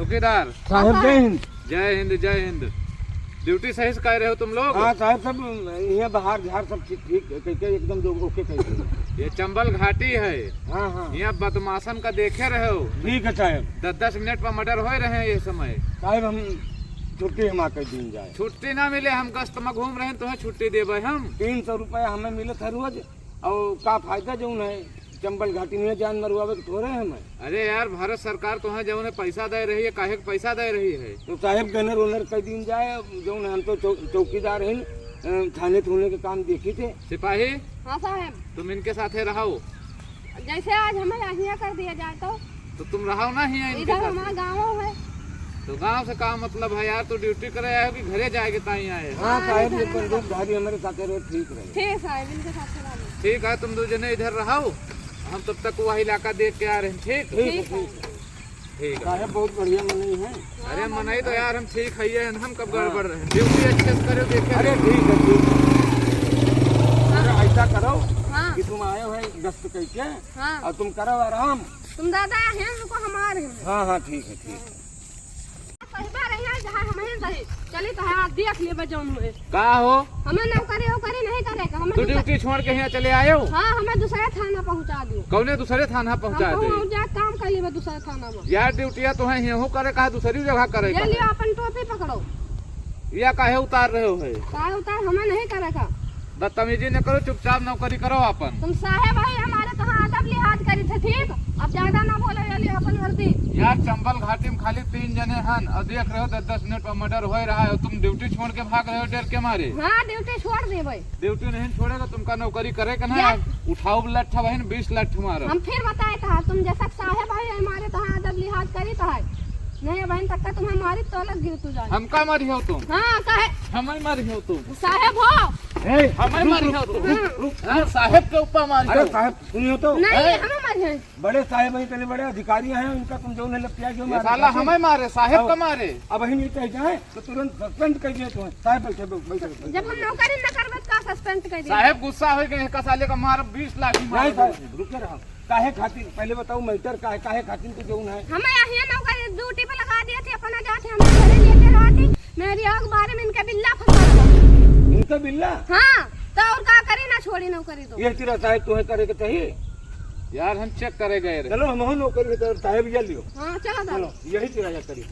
चौकीदार साहब जय हिंद। जय हिंद जय हिंद। ड्यूटी सही से कर रहे हो तुम लोग? हाँ साहब, सब यहाँ बाहर झाड़ सब ठीक कैसे एकदम जो ओके कैसे। ये चंबल घाटी है। हाँ हाँ यहाँ बदमाशन का देखे रहे हो। ठीक है साहब। 10-10 मिनट पर मर्डर हो रहे हैं ये समय। साहब हम छुट्टी हम आकर दिन जाए। छुट्टी ना मिले, हम गश्त में घूम रहे हैं, तुम्हें छुट्टी देवे हम। 300 रुपया हमें मिले था रोज, और का फायदा जो है चंबल घाटी में जान मरवावे के थोड़े हमें। अरे यार, भारत सरकार तुम्हें जो है पैसा दे रही है, काहे के पैसा दे रही है? तो साहब गनर ओनर कई दिन जाए, जो हम तो चौकीदार हैं, थाने थूने के काम देखी थे। सिपाही हाँ साहब, तुम इनके साथ रहो। जैसे आज हमें यहाँ कर दिया जाए तो तुम रहो ना ही इनके इधर साथ। हमारा गाँव है। तो गांव से का मतलब है यार? तो ड्यूटी करे आए हो कि घरे जाएगे ताई आए? हाँ साहब, ये बंदूकधारी हमारे साथ रहे, ठीक रहे। ठीक साहब, इनके साथ चला लो। ठीक है, तुम दो जने इधर रहो, हम तब तक वह इलाका देख के आ रहे हैं। ठीक ठीक है ठीक है। साहब, बहुत बढ़िया मनई है। अरे मनाई तो यार हम ठीक है, हम कब गड़बड़ रहे हैं? ड्यूटी अच्छे से करो, देखे। अरे ठीक है ठीक है। अरे ऐसा करो हाँ कि तुम आए हो गश्त करके, हाँ, और तुम करो आराम। तुम दादा हैं, उनको हमारे हैं। हाँ हाँ ठीक है ठीक है। सही बात है, जहाँ हमें सही चली तो है, आप देख लिए बजाऊन हुए। का हो? हमें नौकरी वोकरी नहीं करेगा, हमें तू ड्यूटी छोड़ के यहाँ चले आए हो? हाँ, हमें दूसरे थाना पहुँचा दियो। कौने दूसरे थाना पहुँचा दे? हम जा काम कर लिए दूसरे थाना में। यार ड्यूटिया तो है यहाँ करे, कहा दूसरी जगह करे? ये लियो अपन टोपी पकड़ो। या काहे उतार रहे हो? है का उतार हमें नहीं करेगा। बदतमीजी न करो, चुपचाप नौकरी करो अपन। तुम साहेब भाई हमारे तो हाँ अदब लिहाज करी थे, ठीक? अब ज्यादा ना बोलो, ये लियो अपन वर्दी। यार चंबल घाटी में खाली 3 जने हैं और देख रहे हो 10-10 मिनट पर मर्डर हो रहा है, तुम ड्यूटी छोड़ के भाग रहे हो डर के मारे। हाँ, ड्यूटी छोड़ दे भाई। ड्यूटी नहीं छोड़ेगा, तुमका नौकरी करेगा ना। उठाओ लठ बहन, 20 लठ मारो। हम फिर बताए था, तुम जैसा साहेब भाई हमारे तो हाँ अदब लिहाज करी तो है नहीं बहन, तक का तुम्हें मारी तो अलग गिर तू जाए। हम का मारी हो तुम? हाँ कहे हमें मारी हो तुम? साहेब हो। हमें मारी हो तुम? हाँ, साहेब के ऊपर मारी अरे हो। साहब सुनियो तो, नहीं, हमें मारी है। बड़े साहेब हैं, इतने बड़े अधिकारी हैं, उनका तुम जो लपटिया क्यों ये साला हमें मारे, साहेब का मारे। अब ही नहीं कह जाए तो तुरंत सस्पेंड कर दिए तुम्हें। साहब बैठे बैठे। जब हम नौकरी न करबे का सस्पेंड कर दिया। साहेब गुस्सा हो गए, का साले का मार 20 लाख नहीं मार। साहब रुके रहो। काहे खातिर पहले बताओ, मैटर काहे खातिर तो जो है। हमें यहाँ नौकरी ड्यूटी पे लगा दिए थे, अपना जाते हम घरे लेके रहती। मेरी आग बारे में इनका बिल्ला फंसा था। इनका बिल्ला? हाँ, तो और का करी ना छोड़ी नौकरी तो। ये तेरा साहब तुम्हें करे के चाहिए। यार हम चेक करे गए। चलो हम नौकरी साहब या लियो। हाँ चलो चलो यही तेरा या करी।